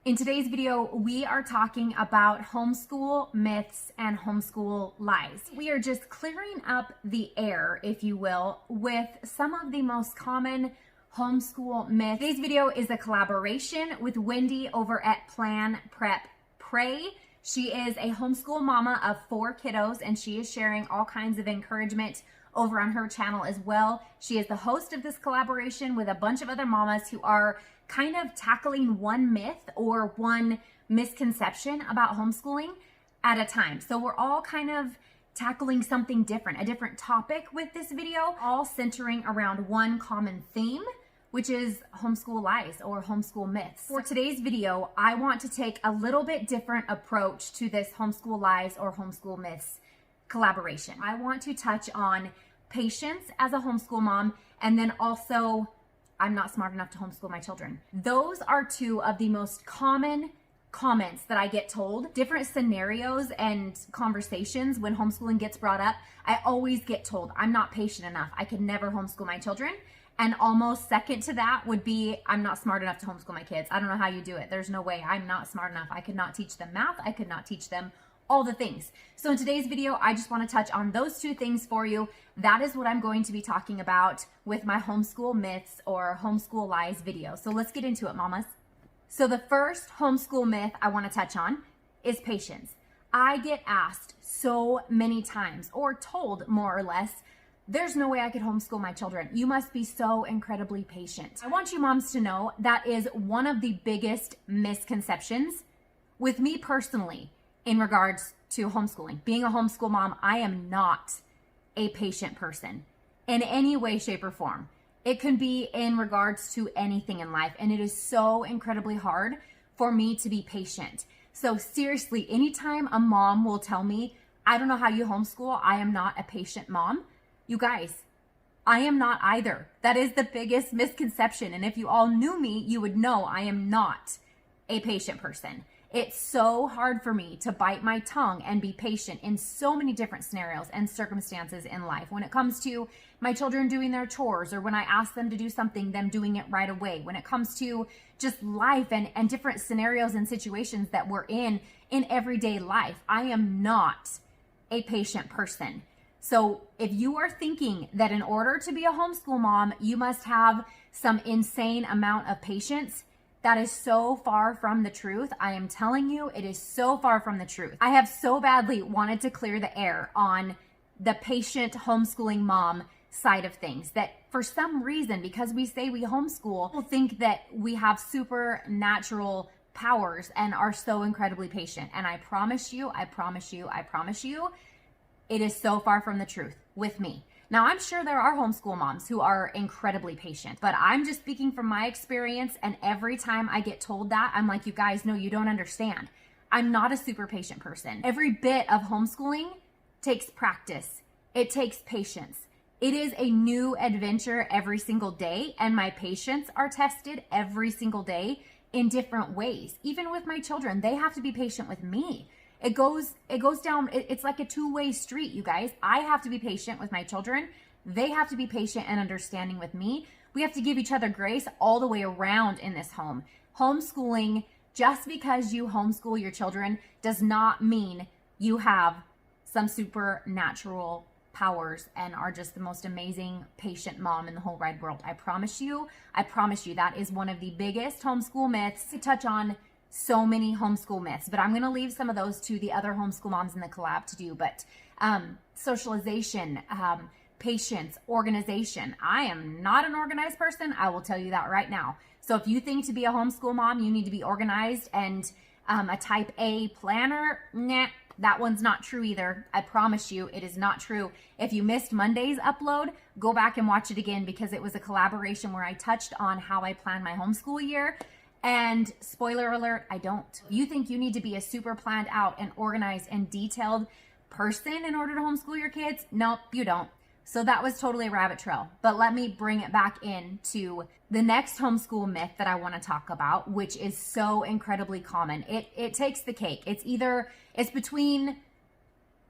In today's video, we are talking about homeschool myths and homeschool lies. We are just clearing up the air, if you will, with some of the most common homeschool myths. Today's video is a collaboration with Wendy over at Plan, Prep, Pray. She is a homeschool mama of 4 kiddos, and she is sharing all kinds of encouragement over on her channel as well. She is the host of this collaboration with a bunch of other mamas who are kind of tackling one myth or one misconception about homeschooling at a time. So we're all kind of tackling something different, a different topic with this video, all centering around one common theme, which is homeschool lies or homeschool myths. For today's video, I want to take a little bit different approach to this homeschool lies or homeschool myths collaboration. I want to touch on patience as a homeschool mom, and then also I'm not smart enough to homeschool my children. Those are 2 of the most common comments that I get told. Different scenarios and conversations when homeschooling gets brought up, I always get told, I'm not patient enough. I could never homeschool my children. And almost second to that would be, I'm not smart enough to homeschool my kids. I don't know how you do it. There's no way. I'm not smart enough. I could not teach them math. I could not teach them all the things. So in today's video, I just want to touch on those 2 things for you. That is what I'm going to be talking about with my homeschool myths or homeschool lies video. So let's get into it, mamas. So the first homeschool myth I want to touch on is patience. I get asked so many times, or told more or less, there's no way I could homeschool my children. You must be so incredibly patient. I want you moms to know that is one of the biggest misconceptions with me personally in regards to homeschooling. Being a homeschool mom, I am not a patient person in any way, shape, or form. It can be in regards to anything in life, and it is so incredibly hard for me to be patient. So seriously, anytime a mom will tell me, I don't know how you homeschool, I am not a patient mom, you guys, I am not either. That is the biggest misconception. And if you all knew me, you would know I am not a patient person. It's so hard for me to bite my tongue and be patient in so many different scenarios and circumstances in life. When it comes to my children doing their chores, or when I ask them to do something, them doing it right away. When it comes to just life and different scenarios and situations that we're in everyday life, I am not a patient person. So if you are thinking that in order to be a homeschool mom, you must have some insane amount of patience, that is so far from the truth. I am telling you, it is so far from the truth. I have so badly wanted to clear the air on the patient homeschooling mom side of things that for some reason, because we say we homeschool, people think that we have supernatural powers and are so incredibly patient. And I promise you, it is so far from the truth with me. Now, I'm sure there are homeschool moms who are incredibly patient, but I'm just speaking from my experience, and every time I get told that, I'm like, you guys, no, you don't understand. I'm not a super patient person. Every bit of homeschooling takes practice. It takes patience. It is a new adventure every single day, and my patience are tested every single day in different ways. Even with my children, they have to be patient with me. It goes down, it's like a 2-way street, you guys. I have to be patient with my children. They have to be patient and understanding with me. We have to give each other grace all the way around in this home. Homeschooling, just because you homeschool your children does not mean you have some supernatural powers and are just the most amazing patient mom in the whole wide world. I promise you, that is one of the biggest homeschool myths to touch on. So many homeschool myths, but I'm going to leave some of those to the other homeschool moms in the collab to do. But socialization, patience, organization. I am not an organized person. I will tell you that right now. So if you think to be a homeschool mom, you need to be organized and a type A planner, nah, that one's not true either. I promise you, it is not true. If you missed Monday's upload, go back and watch it again, because it was a collaboration where I touched on how I plan my homeschool year. And spoiler alert, I don't. You think you need to be a super planned out and organized and detailed person in order to homeschool your kids? Nope, you don't. So that was totally a rabbit trail. But let me bring it back into the next homeschool myth that I want to talk about, which is so incredibly common. It takes the cake. It's between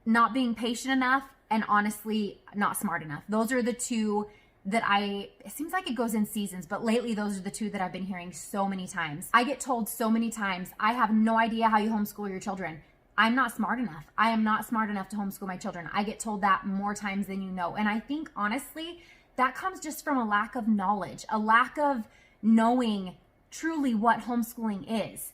not being patient enough and honestly not smart enough. Those are the 2 it seems like it goes in seasons, but lately those are the two that I've been hearing so many times. I get told so many times, I have no idea how you homeschool your children. I'm not smart enough. I am not smart enough to homeschool my children. I get told that more times than you know. And I think honestly, that comes just from a lack of knowledge, a lack of knowing truly what homeschooling is.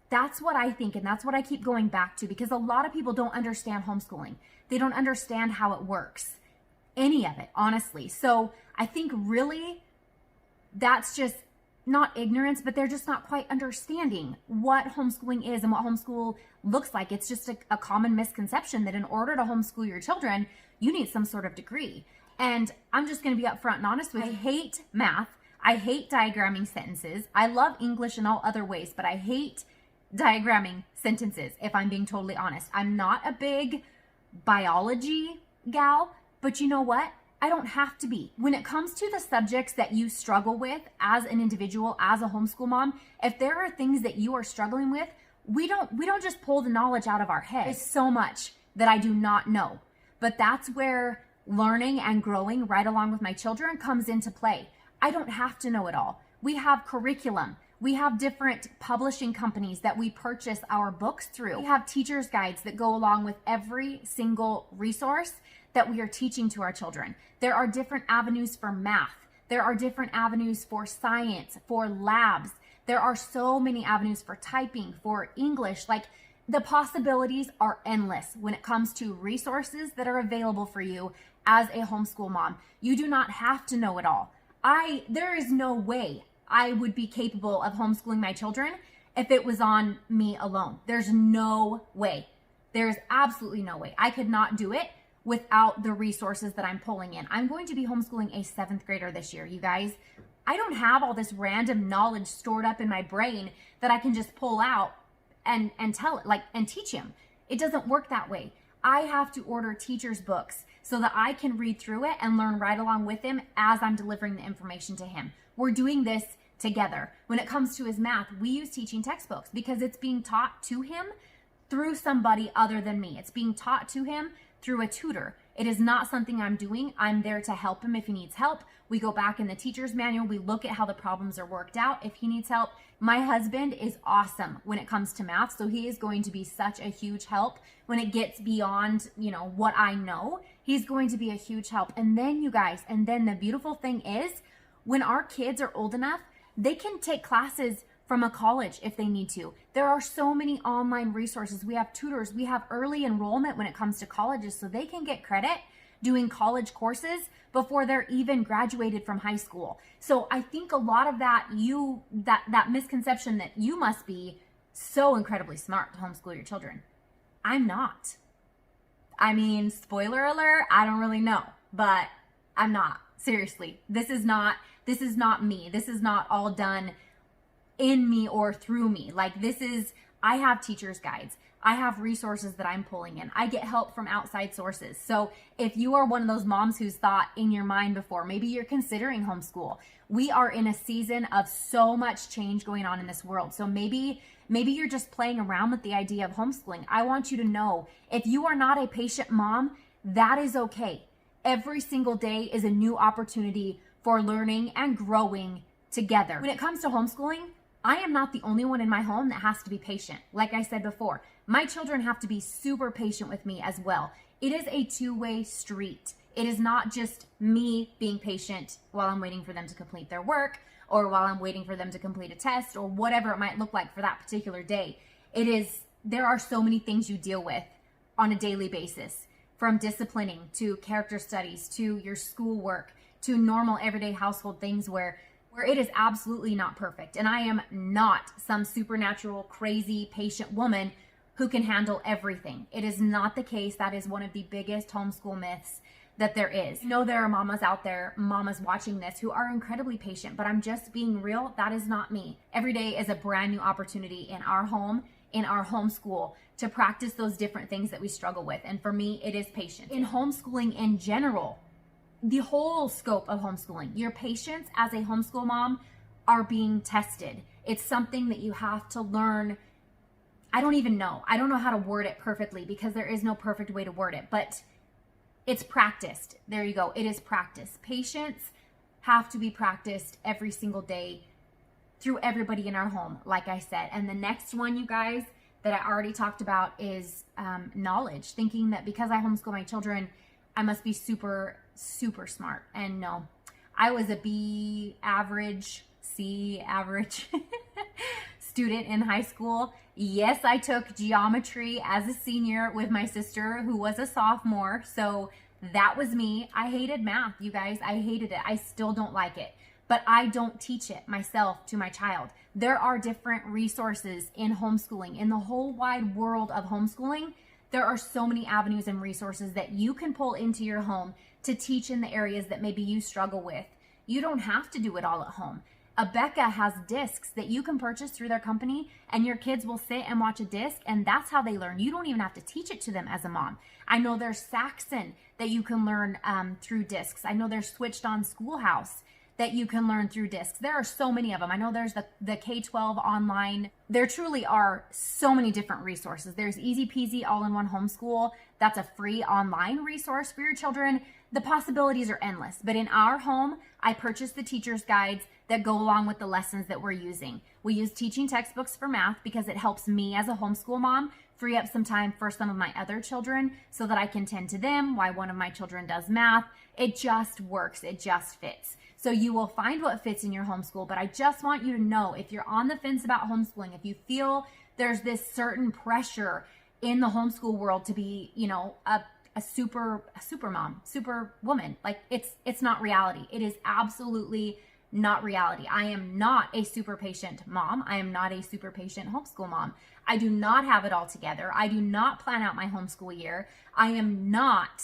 That's what I think, and that's what I keep going back to, because a lot of people don't understand homeschooling. They don't understand how it works, any of it, honestly. So I think really that's just not ignorance, but they're just not quite understanding what homeschooling is and what homeschool looks like. It's just a common misconception that in order to homeschool your children, you need some sort of degree. And I'm just going to be upfront and honest with you. I hate math. I hate diagramming sentences. I love English in all other ways, but I hate diagramming sentences, if I'm being totally honest. I'm not a big biology gal, but you know what? I don't have to be. When it comes to the subjects that you struggle with as an individual, as a homeschool mom, if there are things that you are struggling with, we don't just pull the knowledge out of our head. There's so much that I do not know. But that's where learning and growing right along with my children comes into play. I don't have to know it all. We have curriculum. We have different publishing companies that we purchase our books through. We have teacher's guides that go along with every single resource that we are teaching to our children. There are different avenues for math. There are different avenues for science, for labs. There are so many avenues for typing, for English. Like, the possibilities are endless when it comes to resources that are available for you as a homeschool mom. You do not have to know it all. There is no way I would be capable of homeschooling my children if it was on me alone. There's no way. There's absolutely no way. I could not do it without the resources that I'm pulling in. I'm going to be homeschooling a 7th grader this year, you guys. I don't have all this random knowledge stored up in my brain that I can just pull out and tell it, like, and teach him. It doesn't work that way. I have to order teacher's books so that I can read through it and learn right along with him as I'm delivering the information to him. We're doing this together. When it comes to his math, we use teaching textbooks because it's being taught to him through somebody other than me. It's being taught to him through a tutor. It is not something I'm doing. I'm there to help him if he needs help. We go back in the teacher's manual. We look at how the problems are worked out if he needs help. My husband is awesome when it comes to math, so he is going to be such a huge help when it gets beyond, what I know. He's going to be a huge help. And then, you guys, the beautiful thing is, when our kids are old enough, they can take classes from a college if they need to. There are so many online resources. We have tutors. We have early enrollment when it comes to colleges, so they can get credit doing college courses before they're even graduated from high school. So I think a lot of that misconception that you must be so incredibly smart to homeschool your children. I'm not. I mean, spoiler alert, I don't really know, but I'm not. Seriously, this is not me. This is not all done in me or through me. Like, I have teacher's guides. I have resources that I'm pulling in. I get help from outside sources. So if you are one of those moms who's thought in your mind before, maybe you're considering homeschool. We are in a season of so much change going on in this world. So maybe you're just playing around with the idea of homeschooling. I want you to know, if you are not a patient mom, that is okay. Every single day is a new opportunity for learning and growing together. When it comes to homeschooling, I am not the only one in my home that has to be patient. Like I said before, my children have to be super patient with me as well. It is a two-way street. It is not just me being patient while I'm waiting for them to complete their work, or while I'm waiting for them to complete a test, or whatever it might look like for that particular day. There are so many things you deal with on a daily basis, from disciplining to character studies to your schoolwork to normal everyday household things where it is absolutely not perfect. And I am not some supernatural, crazy, patient woman who can handle everything. It is not the case. That is one of the biggest homeschool myths that there is. I know there are mamas out there, mamas watching this, who are incredibly patient, but I'm just being real. That is not me. Every day is a brand new opportunity in our home, in our homeschool, to practice those different things that we struggle with. And for me, it is patience. In homeschooling in general, the whole scope of homeschooling, your patience as a homeschool mom are being tested. It's something that you have to learn. I don't know how to word it perfectly, because there is no perfect way to word it, but it's practiced. There you go. It is practice. Patience have to be practiced every single day through everybody in our home, like I said. And the next one, you guys, that I already talked about is knowledge. Thinking that because I homeschool my children, I must be super, super smart. And no, I was a B average, C average student in high school. Yes, I took geometry as a senior with my sister who was a sophomore. So that was me. I hated math, you guys. I hated it. I still don't like it. But I don't teach it myself to my child. There are different resources in homeschooling. In the whole wide world of homeschooling, there are so many avenues and resources that you can pull into your home to teach in the areas that maybe you struggle with. You don't have to do it all at home. Abeka has discs that you can purchase through their company, and your kids will sit and watch a disc, and that's how they learn. You don't even have to teach it to them as a mom. I know there's Saxon that you can learn through discs. I know there's Switched On Schoolhouse that you can learn through discs. There are so many of them. I know there's the K-12 online. There truly are so many different resources. There's Easy Peasy All-in-One Homeschool. That's a free online resource for your children. The possibilities are endless. But in our home, I purchased the teacher's guides that go along with the lessons that we're using. We use teaching textbooks for math because it helps me as a homeschool mom free up some time for some of my other children so that I can tend to them while one of my children does math. It just works. It just fits. So you will find what fits in your homeschool, but I just want you to know, if you're on the fence about homeschooling, if you feel there's this certain pressure in the homeschool world to be, you know, a super mom, super woman, like it's not reality. It is absolutely not reality. I am not a super patient mom. I am not a super patient homeschool mom. I do not have it all together. I do not plan out my homeschool year. I am not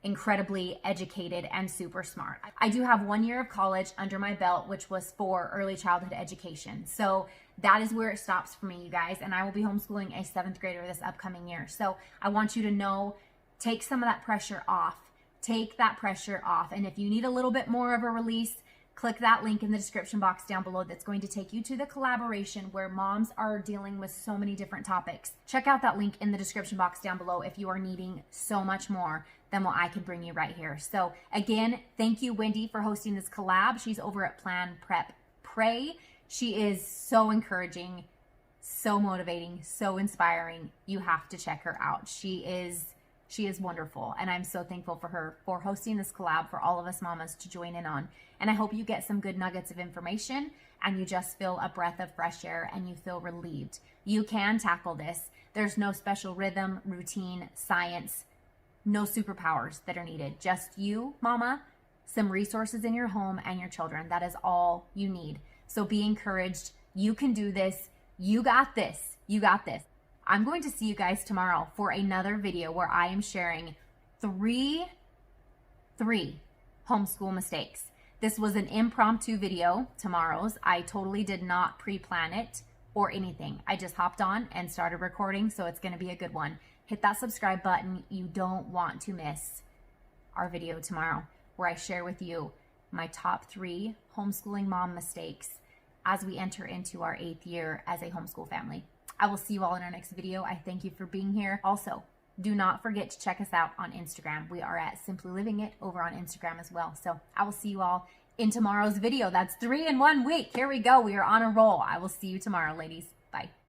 incredibly educated and super smart. I do have 1 year of college under my belt, which was for early childhood education. So that is where it stops for me, you guys. And I will be homeschooling a 7th grader this upcoming year. So I want you to know, take some of that pressure off. Take that pressure off. And if you need a little bit more of a release, click that link in the description box down below. That's going to take you to the collaboration where moms are dealing with so many different topics. Check out that link in the description box down below if you are needing so much more than what I can bring you right here. So again, thank you, Wendy, for hosting this collab. She's over at Plan Prep Pray. She is so encouraging, so motivating, so inspiring. You have to check her out. She is wonderful. And I'm so thankful for her for hosting this collab for all of us mamas to join in on. And I hope you get some good nuggets of information and you just feel a breath of fresh air and you feel relieved. You can tackle this. There's no special rhythm, routine, science, no superpowers that are needed. Just you, mama, some resources in your home and your children. That is all you need. So be encouraged. You can do this. You got this. You got this. I'm going to see you guys tomorrow for another video where I am sharing three homeschool mistakes. This was an impromptu video, tomorrow's. I totally did not pre-plan it or anything. I just hopped on and started recording, so it's going to be a good one. Hit that subscribe button. You don't want to miss our video tomorrow where I share with you my top 3 homeschooling mom mistakes as we enter into our 8th year as a homeschool family. I will see you all in our next video. I thank you for being here. Also, do not forget to check us out on Instagram. We are at Simply Living It over on Instagram as well. So I will see you all in tomorrow's video. That's 3 in 1 week. Here we go. We are on a roll. I will see you tomorrow, ladies. Bye.